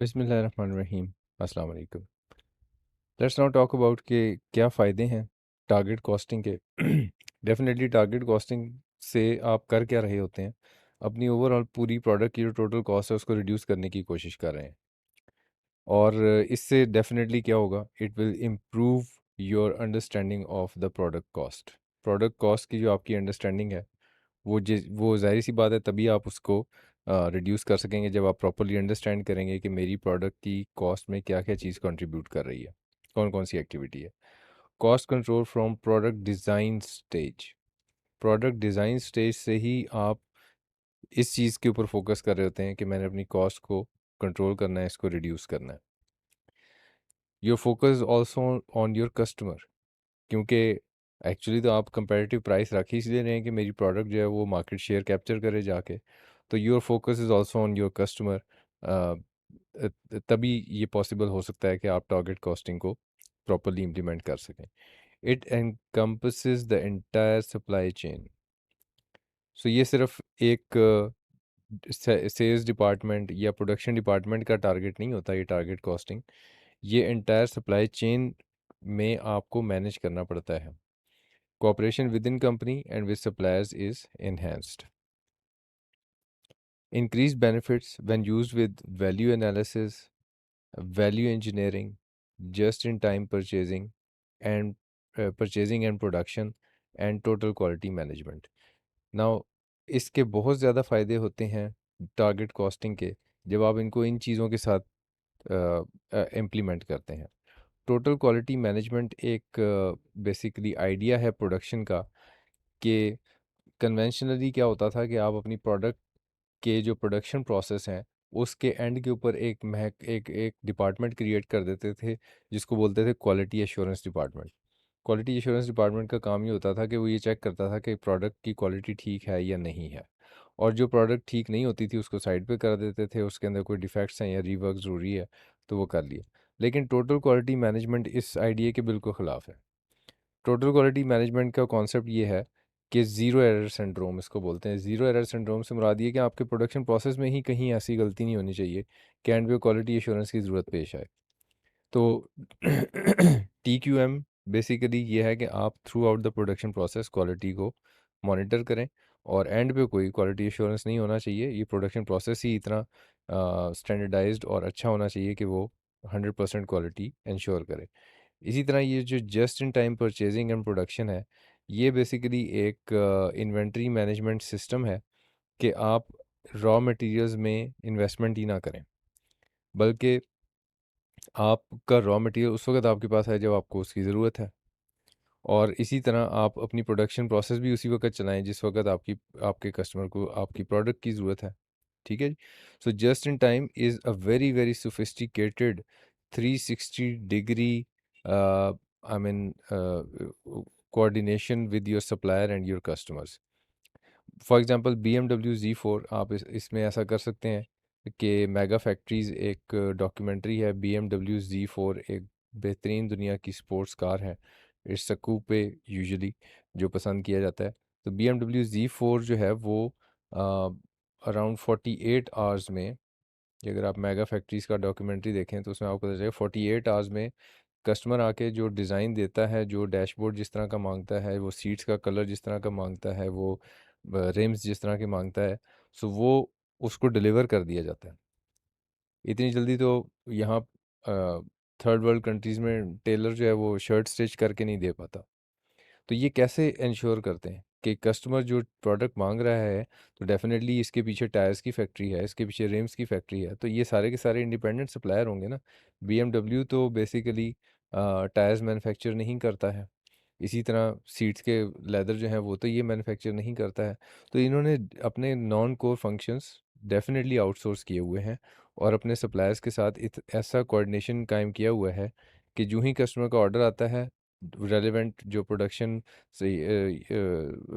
बिस्मिल्लाहिर्रहमानिर्रहीम। अस्सलाम वालेकुम। लेट्स नाउ टॉक अबाउट के क्या फ़ायदे हैं टारगेट कॉस्टिंग के। डेफिनेटली टारगेट कॉस्टिंग से आप कर क्या रहे होते हैं, अपनी ओवरऑल पूरी प्रोडक्ट की जो टोटल कॉस्ट है उसको रिड्यूस करने की कोशिश कर रहे हैं। और इससे डेफिनेटली क्या होगा, it will improve your understanding of the product cost की जो आपकी अंडरस्टैंडिंग है, वो ज़ाहिर सी बात है तभी आप उसको रिड्यूस कर सकेंगे जब आप प्रॉपरली अंडरस्टैंड करेंगे कि मेरी प्रोडक्ट की कॉस्ट में क्या क्या चीज़ कंट्रीब्यूट कर रही है, कौन कौन सी एक्टिविटी है। Cost control from product design stage से ही आप इस चीज़ के ऊपर फोकस कर रहे होते हैं कि मैंने अपनी कॉस्ट को कंट्रोल करना है, इसको रिड्यूस करना है। Your focus also on your customer, क्योंकि एक्चुअली तो आप कंपैरेटिव प्राइस रख ही इसलिए रहे हैं कि मेरी प्रोडक्ट जो है वो मार्केट शेयर कैप्चर करे जाके। तो your focus is also on your customer. तभी ये पॉसिबल हो सकता है कि आप टारगेट कॉस्टिंग को प्रॉपरली इम्प्लीमेंट कर सकें। It encompasses the entire supply chain. So ये सिर्फ एक सेल्स डिपार्टमेंट या प्रोडक्शन डिपार्टमेंट का टारगेट नहीं होता, ये टारगेट कॉस्टिंग ये एंटायर सप्लाई चेन में आपको मैनेज करना पड़ता है। Cooperation within company and with suppliers is enhanced. Increased benefits when used with value analysis, value engineering, just-in-time purchasing and production, and total quality management. Now, इसके बहुत ज़्यादा फ़ायदे होते हैं टारगेट कॉस्टिंग के जब आप इनको इन चीज़ों के साथ इम्प्लीमेंट करते हैं। टोटल क्वालिटी मैनेजमेंट एक बेसिकली आइडिया है प्रोडक्शन का कि कन्वेंशनली क्या होता था कि आप अपनी प्रोडक्ट के जो प्रोडक्शन प्रोसेस हैं उसके एंड के ऊपर एक महक एक एक डिपार्टमेंट क्रिएट कर देते थे जिसको बोलते थे quality assurance department. Quality assurance department का काम ये होता था कि वो ये चेक करता था कि प्रोडक्ट की क्वालिटी ठीक है या नहीं है, और जो प्रोडक्ट ठीक नहीं होती थी उसको साइड पे कर देते थे, उसके अंदर कोई डिफेक्ट्स हैं या रीवर्क ज़रूरी है तो वो कर लिए। लेकिन टोटल क्वालिटी मैनेजमेंट इस आइडिया के बिल्कुल ख़िलाफ़ है। टोटल क्वालिटी मैनेजमेंट का कॉन्सेप्ट ये है कि ज़ीरो एरर सिंड्रोम इसको बोलते हैं। ज़ीरो एरर सिंड्रोम से मुराद ये कि आपके प्रोडक्शन प्रोसेस में ही कहीं ऐसी गलती नहीं होनी चाहिए कि एंड पे क्वालिटी एश्योरेंस की ज़रूरत पेश आए। तो TQM बेसिकली ये है कि आप through out the production process quality को मॉनिटर करें, और एंड पे कोई क्वालिटी एश्योरेंस नहीं होना चाहिए। ये प्रोडक्शन प्रोसेस ही इतना स्टैंडर्डाइज्ड और अच्छा होना चाहिए कि वो 100% क्वालिटी इंश्योर करे। इसी तरह ये जो just in time purchasing and production है, ये बेसिकली एक इन्वेंटरी मैनेजमेंट सिस्टम है कि आप रॉ मटेरियल्स में इन्वेस्टमेंट ही ना करें, बल्कि आपका रॉ मटेरियल उस वक्त आपके पास है जब आपको उसकी ज़रूरत है, और इसी तरह आप अपनी प्रोडक्शन प्रोसेस भी उसी वक्त चलाएं जिस वक्त आपके कस्टमर को आपकी प्रोडक्ट की ज़रूरत है। ठीक है जी। So just in time is a very very sophisticated 360 degree I mean coordination with your supplier and your customers. For example BMW Z4, आप इसमें ऐसा कर सकते हैं कि मेगा फैक्ट्रीज़ एक डॉक्यूमेंट्री है। BMW Z4 एक बेहतरीन दुनिया की स्पोर्ट्स कार है। इट्स अ कूपे यूजुअली जो पसंद किया जाता है। तो BMW Z4 जो है वो अराउंड 48 आवर्स में, अगर आप मेगा फैक्ट्रीज़ का डॉक्यूमेंट्री देखें तो उसमें आपको पता चलेगा 48 आवर्स में कस्टमर आके जो डिज़ाइन देता है, जो डैशबोर्ड जिस तरह का मांगता है, वो सीट्स का कलर जिस तरह का मांगता है, वो रिम्स जिस तरह के मांगता है, सो वो उसको डिलीवर कर दिया जाता है। इतनी जल्दी तो यहाँ थर्ड वर्ल्ड कंट्रीज़ में टेलर जो है वो शर्ट स्टिच करके नहीं दे पाता। तो ये कैसे इंश्योर करते हैं कि कस्टमर जो प्रोडक्ट मांग रहा है, तो डेफिनेटली इसके पीछे टायर्स की फैक्ट्री है, इसके पीछे रिम्स की फैक्ट्री है, तो ये सारे के सारे इंडिपेंडेंट सप्लायर होंगे ना। BMW तो बेसिकली टायर्स मैन्युफैक्चर नहीं करता है। इसी तरह सीट्स के लेदर जो हैं वो तो ये मैन्युफैक्चर नहीं करता है। तो इन्होंने अपने non core functions definitely outsource किए हुए हैं, और अपने सप्लायर्स के साथ ऐसा कोऑर्डिनेशन कायम किया हुआ है कि जो ही कस्टमर का ऑर्डर आता है, रेलेवेंट जो प्रोडक्शन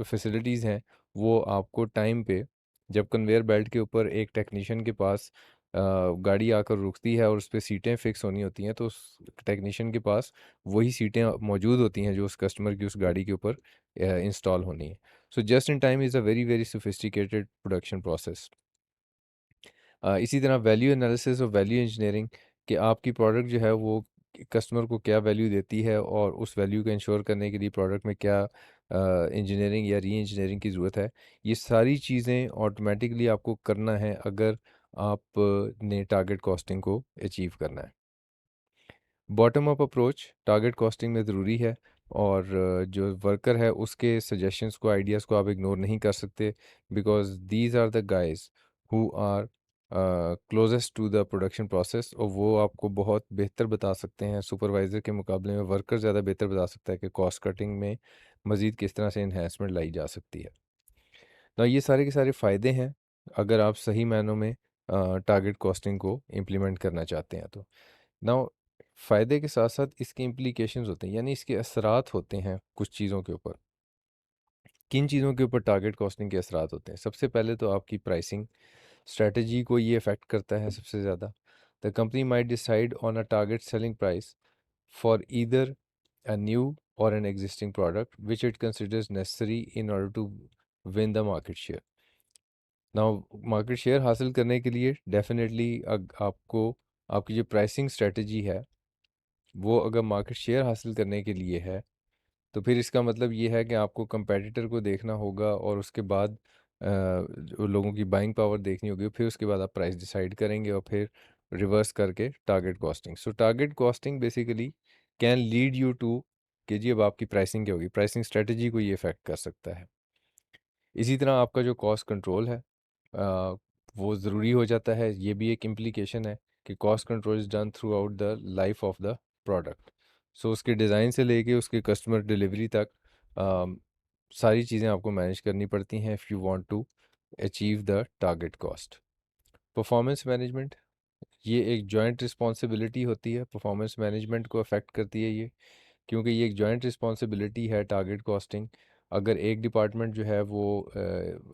फैसिलिटीज़ हैं वो आपको टाइम पे, जब कन्वेयर बेल्ट के ऊपर एक टेक्नीशियन के पास गाड़ी आकर रुकती है और उस पे सीटें फिक्स होनी होती हैं, तो उस टेक्नीशियन के पास वही सीटें मौजूद होती हैं जो उस कस्टमर की उस गाड़ी के ऊपर इंस्टॉल होनी है। सो just in time is a very very sophisticated production process. इसी तरह वैल्यू एनालिसिस और वैल्यू इंजीनियरिंग कि आपकी प्रोडक्ट जो है वो कस्टमर को क्या वैल्यू देती है और उस वैल्यू को इंश्योर करने के लिए प्रोडक्ट में क्या इंजीनियरिंग या री इंजीनियरिंग की ज़रूरत है। ये सारी चीज़ें ऑटोमेटिकली आपको करना है अगर आप ने टारगेट कॉस्टिंग को अचीव करना है। Bottom up approach target costing में ज़रूरी है और जो वर्कर है उसके सजेशंस को आइडियाज़ को आप इग्नोर नहीं कर सकते because these are the guys who are closest to the production process और वो आपको बहुत बेहतर बता सकते हैं सुपरवाइज़र के मुकाबले में वर्कर ज़्यादा बेहतर बता सकता है कि कॉस्ट कटिंग में मज़ीद किस तरह से इन्हेंसमेंट लाई जा सकती है। तो ये सारे के सारे फ़ायदे हैं अगर आप सही मायनों में टारगेट कॉस्टिंग को इम्प्लीमेंट करना चाहते हैं तो। नाउ फ़ायदे के साथ-साथ इसके इम्प्लीकेशंस होते हैं, यानी इसके असरात होते हैं कुछ चीज़ों के ऊपर। किन चीज़ों के ऊपर टारगेट कॉस्टिंग के असरात होते हैं? सबसे पहले तो आपकी प्राइसिंग स्ट्रैटेजी को ये अफ़ेक्ट करता है सबसे ज़्यादा। The company might decide on a target selling price for either a new or an existing product which it considers necessary in order to win the market share. Now market share हासिल करने के लिए definitely आपको आपकी जो pricing strategy है वो अगर मार्केट शेयर हासिल करने के लिए है, तो फिर इसका मतलब ये है कि आपको कंपैटिटर को देखना होगा और उसके बाद जो लोगों की बाइंग पावर देखनी होगी, फिर उसके बाद आप प्राइस डिसाइड करेंगे और फिर रिवर्स करके target costing. So target costing basically can lead you to कि जी अब आपकी प्राइसिंग क्या होगी, प्राइसिंग स्ट्रैटेजी को ये इफ़ेक्ट कर सकता है। इसी तरह आपका जो कॉस्ट कंट्रोल है वो ज़रूरी हो जाता है। ये भी एक इम्प्लीकेशन है कि cost control is done throughout the life of the product. So उसके डिज़ाइन से लेके उसके कस्टमर डिलीवरी तक अम, सारी चीज़ें आपको मैनेज करनी पड़ती हैं if you want to achieve the target cost. Performance management ये एक जॉइंट रिस्पॉन्सिबिलिटी होती है, परफॉर्मेंस मैनेजमेंट को अफेक्ट करती है ये, क्योंकि ये एक जॉइंट रिस्पॉन्सिबिलिटी है टारगेट कॉस्टिंग। अगर एक डिपार्टमेंट जो है वो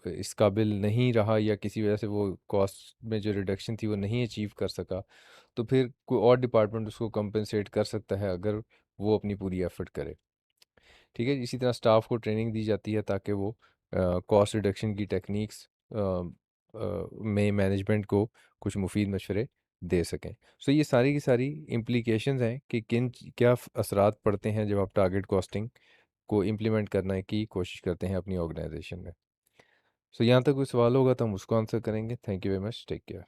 इस काबिल नहीं रहा या किसी वजह से वो कॉस्ट में जो रिडक्शन थी वो नहीं अचीव कर सका, तो फिर कोई और डिपार्टमेंट उसको कंपनसेट कर सकता है अगर वो अपनी पूरी एफर्ट करे। ठीक है, इसी तरह स्टाफ को ट्रेनिंग दी जाती है ताकि वो कॉस्ट रिडक्शन की टेक्निक्स में मैनेजमेंट को कुछ मुफीद मशवरे दे सकें। सो ये सारी की सारी इम्प्लीकेशंस हैं कि क्या असरात पड़ते हैं जब आप टारगेट कॉस्टिंग को इम्प्लीमेंट करने की कोशिश करते हैं अपनी ऑर्गेनाइजेशन में। सो यहाँ तक कोई सवाल होगा तो हम उसको आंसर करेंगे। Thank you very much, take care.